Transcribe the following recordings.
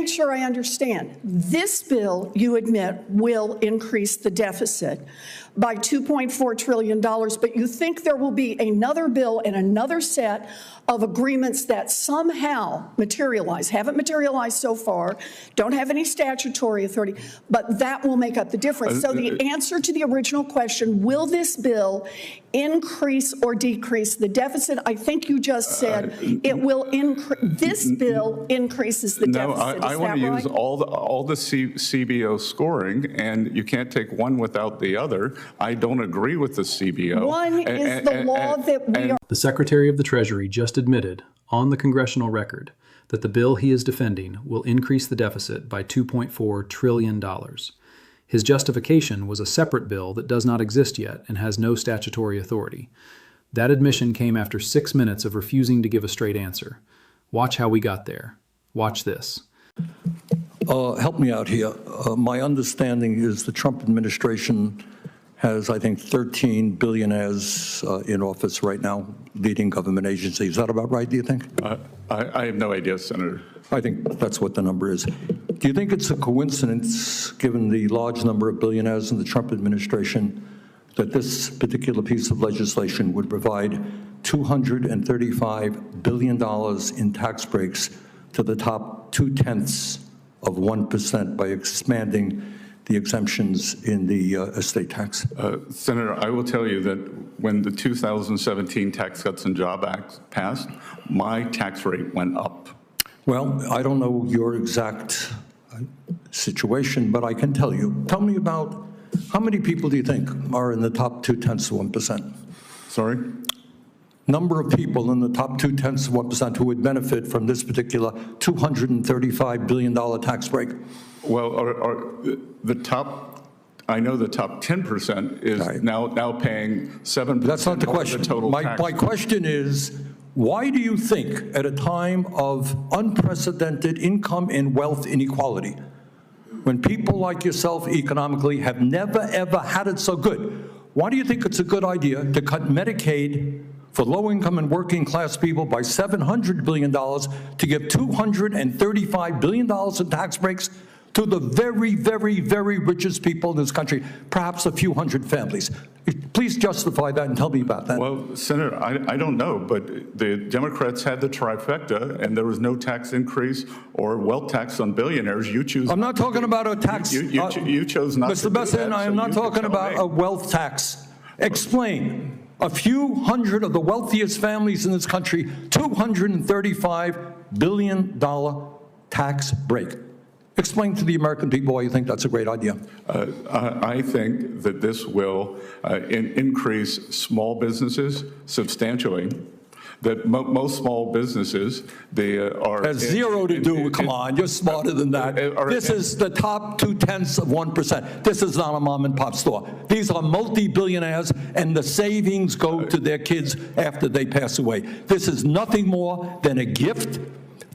Make sure I understand. This bill, you admit, will increase the deficit by $2.4 trillion, but you think there will be another bill and another set of agreements that somehow materialize, haven't materialized so far, don't have any statutory authority, but that will make up the difference. So the answer to the original question, will this bill increase or decrease the deficit? I think you just said it will increase. This bill increases the deficit. No, I want to use all the CBO scoring, and you can't take one without the other. I don't agree with the CBO. One is the law that we are. The Secretary of the Treasury just admitted on the congressional record that the bill he is defending will increase the deficit by $2.4 trillion. His justification was a separate bill that does not exist yet and has no statutory authority. That admission came after 6 minutes of refusing to give a straight answer. Watch how we got there. Watch this. Help me out here. My understanding is the Trump administration has, I think, 13 billionaires in office right now, leading government agencies. Is that about right, do you think? I have no idea, Senator. I think that's what the number is. Do you think it's a coincidence, given the large number of billionaires in the Trump administration, that this particular piece of legislation would provide $235 billion in tax breaks to the top 0.2% by expanding the exemptions in the estate tax? Senator, I will tell you that when the 2017 Tax Cuts and Jobs Act passed, my tax rate went up. Well, I don't know your exact situation, but I can tell you. Tell me about how many people do you think are in the top 0.2%? Sorry? Number of people in the top 0.2% who would benefit from this particular $235 billion tax break. Well, the top, I know the top 10% is right. now paying 7%. That's not the question. The total tax. My question is, why do you think at a time of unprecedented income and wealth inequality, when people like yourself economically have never, ever had it so good, why do you think it's a good idea to cut Medicaid for low-income and working-class people by $700 billion to give $235 billion in tax breaks to the very, very, very richest people in this country, perhaps a few hundred families? Please justify that and tell me about that. Well, Senator, I don't know, but the Democrats had the trifecta, and there was no tax increase or wealth tax on billionaires. You choose. I'm not talking about a tax. You chose not to do that. Mr. Bessent, I am not talking about a wealth tax. Explain. A few hundred of the wealthiest families in this country, $235 billion tax break. Explain to the American people why you think that's a great idea. I think that this will increase small businesses substantially. That most small businesses, they are... Has zero to do, come on, you're smarter than that. This is the top 0.2%. This is not a mom and pop store. These are multi-billionaires, and the savings go to their kids after they pass away. This is nothing more than a gift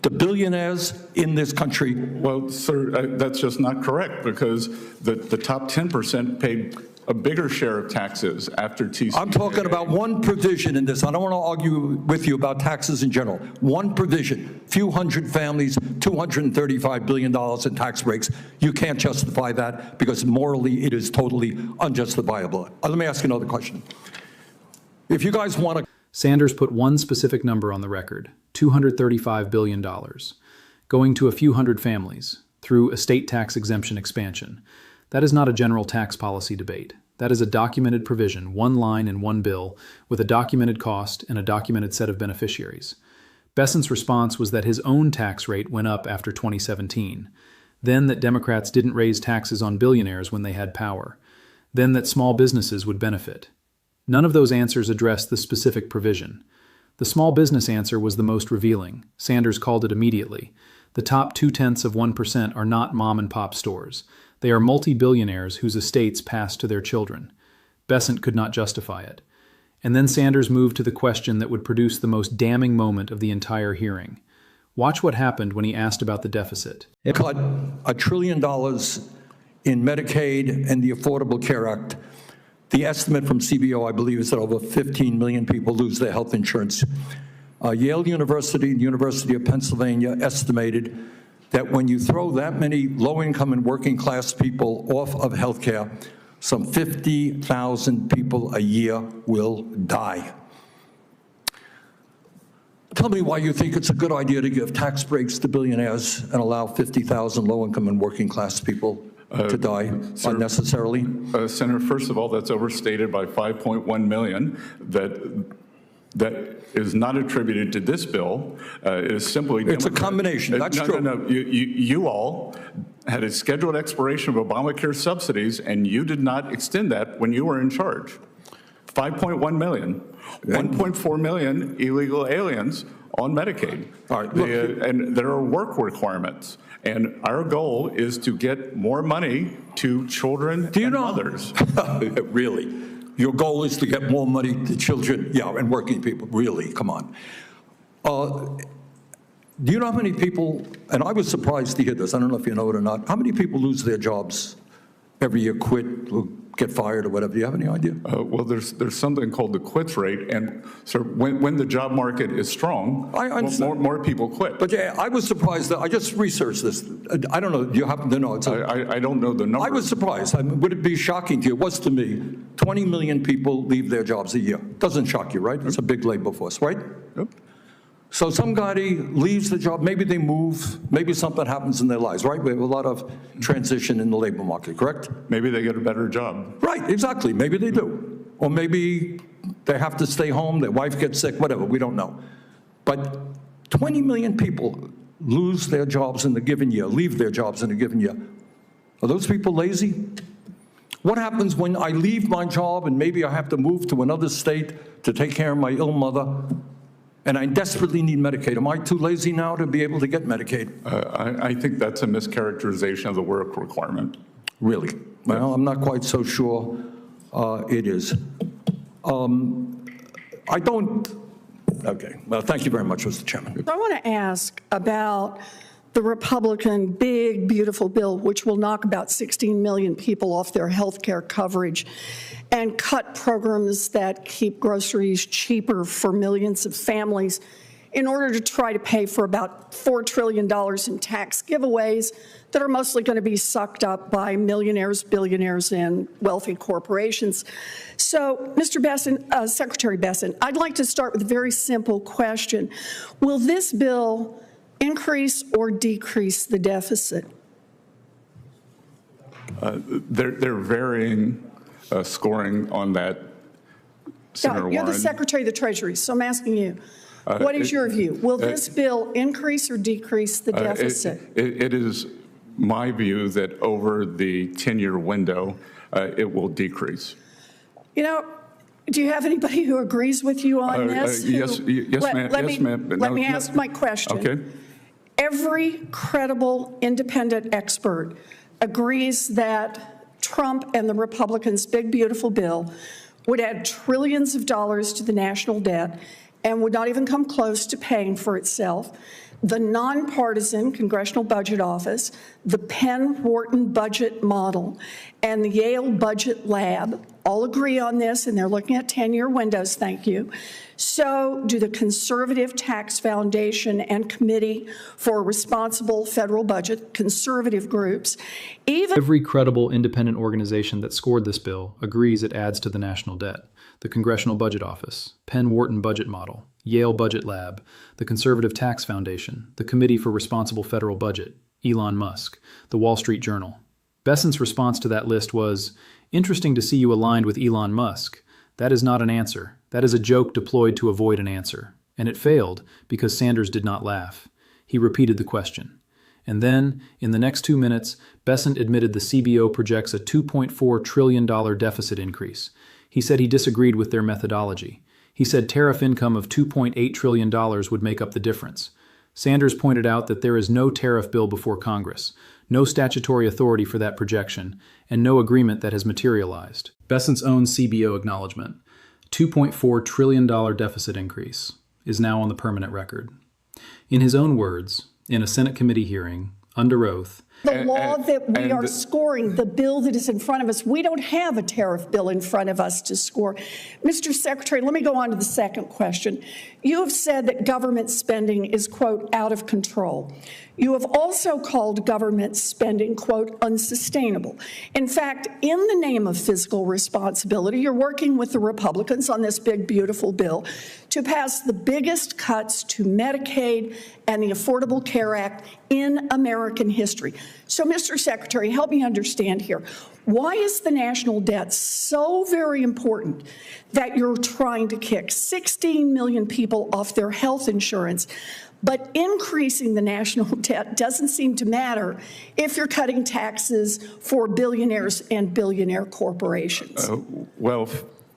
to billionaires in this country. Well, sir, that's just not correct, because the top 10% paid a bigger share of taxes after TCJA. I'm talking about one provision in this. I don't want to argue with you about taxes in general. One provision, few hundred families, $235 billion in tax breaks. You can't justify that because morally it is totally unjustifiable. Let me ask you another question. If you guys want to... Sanders put one specific number on the record, $235 billion, going to a few hundred families through estate tax exemption expansion. That is not a general tax policy debate. That is a documented provision, one line in one bill, with a documented cost and a documented set of beneficiaries. Bessent's response was that his own tax rate went up after 2017. Then that Democrats didn't raise taxes on billionaires when they had power. Then that small businesses would benefit. None of those answers addressed the specific provision. The small business answer was the most revealing. Sanders called it immediately. The top 0.2% are not mom-and-pop stores. They are multi-billionaires whose estates pass to their children. Bessent could not justify it. And then Sanders moved to the question that would produce the most damning moment of the entire hearing. Watch what happened when he asked about the deficit. It cut $1 trillion in Medicaid and the Affordable Care Act. The estimate from CBO, I believe, is that over 15 million people lose their health insurance. Yale University and the University of Pennsylvania estimated that when you throw that many low-income and working-class people off of health care, some 50,000 people a year will die. Tell me why you think it's a good idea to give tax breaks to billionaires and allow 50,000 low-income and working-class people to die unnecessarily? Senator, first of all, that's overstated by 5.1 million. That is not attributed to this bill. It is simply It's a combination. That's true. No. You all had a scheduled expiration of Obamacare subsidies, and you did not extend that when you were in charge. 5.1 million. 1.4 million illegal aliens on Medicaid. All right, look, and there are work requirements. And our goal is to get more money to children and mothers. Really? Your goal is to get more money to children, and working people. Really? Come on. Do you know how many people, and I was surprised to hear this, I don't know if you know it or not, how many people lose their jobs every year, quit, or get fired or whatever? Do you have any idea? Well, there's something called the quits rate, and so when the job market is strong, more people quit. But yeah, I was surprised that I just researched this. I don't know. Do you happen to know? I don't know the number. I was surprised. Would it be shocking to you? It was to me. 20 million people leave their jobs a year. Doesn't shock you, right? It's a big labor force, right? Yep. So somebody leaves the job, maybe they move, maybe something happens in their lives, right? We have a lot of transition in the labor market, correct? Maybe they get a better job. Right, exactly, maybe they do. Or maybe they have to stay home, their wife gets sick, whatever, we don't know. But 20 million people lose their jobs in a given year, leave their jobs in a given year. Are those people lazy? What happens when I leave my job and maybe I have to move to another state to take care of my ill mother? And I desperately need Medicaid. Am I too lazy now to be able to get Medicaid? I think that's a mischaracterization of the work requirement. Really? Well, I'm not quite so sure it is. I don't, okay. Well, thank you very much, Mr. Chairman. I want to ask about the Republican big, beautiful bill, which will knock about 16 million people off their health care coverage and cut programs that keep groceries cheaper for millions of families in order to try to pay for about $4 trillion in tax giveaways that are mostly going to be sucked up by millionaires, billionaires, and wealthy corporations. So, Mr. Bessent, Secretary Bessent, I'd like to start with a very simple question. Will this bill increase or decrease the deficit? They're varying scoring on that, Senator Warren. You're the Secretary of the Treasury, so I'm asking you, what is your view? Will this bill increase or decrease the deficit? It is my view that over the 10-year window, it will decrease. You know, do you have anybody who agrees with you on this? Yes, ma'am. Let me ask my question. Okay. Every credible independent expert agrees that Trump and the Republicans' big, beautiful bill would add trillions of dollars to the national debt and would not even come close to paying for itself. The nonpartisan Congressional Budget Office, the Penn Wharton Budget Model, and the Yale Budget Lab all agree on this, and they're looking at 10-year windows, thank you. So do the Conservative Tax Foundation and Committee for Responsible Federal Budget, conservative groups. Every credible independent organization that scored this bill agrees it adds to the national debt. The Congressional Budget Office, Penn Wharton Budget Model, Yale Budget Lab, the Conservative Tax Foundation, the Committee for Responsible Federal Budget, Elon Musk, the Wall Street Journal. Bessent's response to that list was, "Interesting to see you aligned with Elon Musk. That is not an answer. That is a joke deployed to avoid an answer." And it failed because Sanders did not laugh. He repeated the question. And then, in the next 2 minutes, Bessent admitted the CBO projects a $2.4 trillion deficit increase. He said he disagreed with their methodology. He said tariff income of $2.8 trillion would make up the difference. Sanders pointed out that there is no tariff bill before Congress, no statutory authority for that projection, and no agreement that has materialized. Bessent's own CBO acknowledgement, $2.4 trillion deficit increase, is now on the permanent record. In his own words, in a Senate committee hearing, under oath, The law that we are scoring, the bill that is in front of us, we don't have a tariff bill in front of us to score. Mr. Secretary, let me go on to the second question. You have said that government spending is, quote, out of control. You have also called government spending, quote, unsustainable. In fact, in the name of fiscal responsibility, you're working with the Republicans on this big, beautiful bill to pass the biggest cuts to Medicaid and the Affordable Care Act in American history. So, Mr. Secretary, help me understand here. Why is the national debt so very important that you're trying to kick 16 million people off their health insurance, but increasing the national debt doesn't seem to matter if you're cutting taxes for billionaires and billionaire corporations? Well,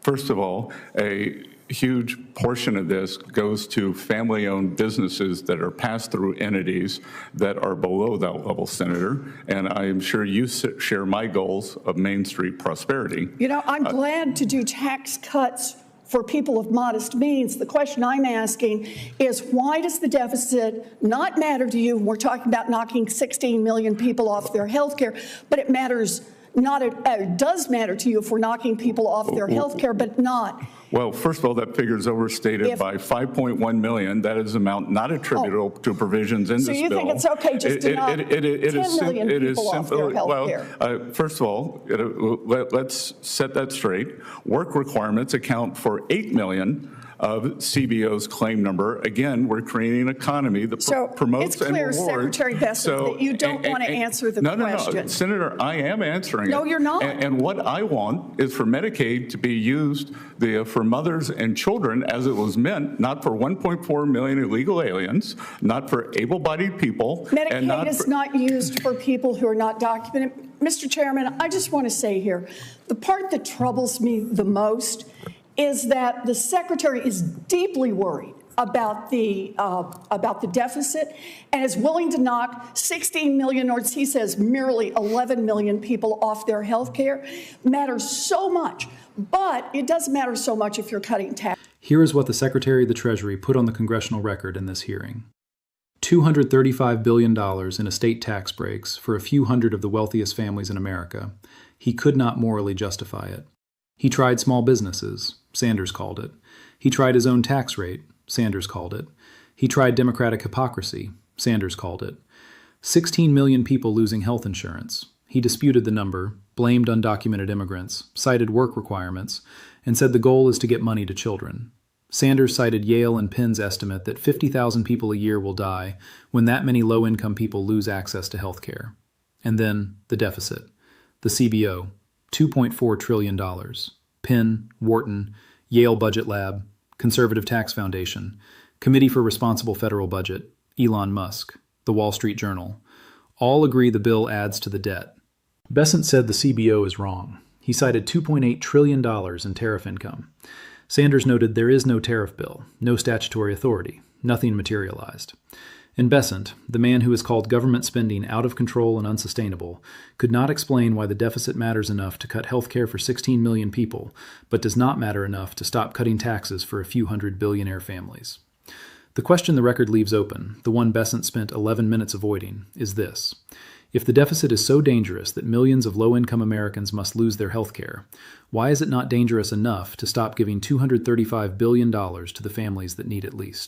first of all, a huge portion of this goes to family-owned businesses that are pass-through entities that are below that level, Senator, and I am sure you share my goals of Main Street prosperity. You know, I'm glad to do tax cuts for people of modest means. The question I'm asking is, why does the deficit not matter to you? We're talking about knocking 16 million people off their health care, but it matters not. It does matter to you if we're knocking people off their health care, but not. Well, first of all, that figure is overstated by 5.1 million. That is amount not attributable to provisions in this bill. So you think it's okay just to knock 10 million people off their health care? First of all, let's set that straight. Work requirements account for 8 million of CBO's claim number. Again, we're creating an economy that promotes and rewards. It's clear, Secretary Bessent, that you don't want to answer the question. No, Senator, I am answering it. No, you're not. And what I want is for Medicaid to be used for mothers and children as it was meant, not for 1.4 million illegal aliens, not for able-bodied people. Medicaid is not used for people who are not documented. Mr. Chairman, I just want to say here, the part that troubles me the most is that the Secretary is deeply worried about the deficit and is willing to knock 16 million, or as he says, merely 11 million people off their health care. Matters so much, but it doesn't matter so much if you're cutting taxes. Here is what the Secretary of the Treasury put on the congressional record in this hearing. $235 billion in estate tax breaks for a few hundred of the wealthiest families in America. He could not morally justify it. He tried small businesses, Sanders called it. He tried his own tax rate, Sanders called it. He tried democratic hypocrisy, Sanders called it. 16 million people losing health insurance. He disputed the number, blamed undocumented immigrants, cited work requirements, and said the goal is to get money to children. Sanders cited Yale and Penn's estimate that 50,000 people a year will die when that many low-income people lose access to health care. And then the deficit. The CBO, $2.4 trillion. Penn, Wharton, Yale Budget Lab, Conservative Tax Foundation, Committee for Responsible Federal Budget, Elon Musk, The Wall Street Journal, all agree the bill adds to the debt. Bessent said the CBO is wrong. He cited $2.8 trillion in tariff income. Sanders noted there is no tariff bill, no statutory authority, nothing materialized. And Bessent, the man who has called government spending out of control and unsustainable, could not explain why the deficit matters enough to cut health care for 16 million people, but does not matter enough to stop cutting taxes for a few hundred billionaire families. The question the record leaves open, the one Bessent spent 11 minutes avoiding, is this. If the deficit is so dangerous that millions of low-income Americans must lose their health care, why is it not dangerous enough to stop giving $235 billion to the families that need it least?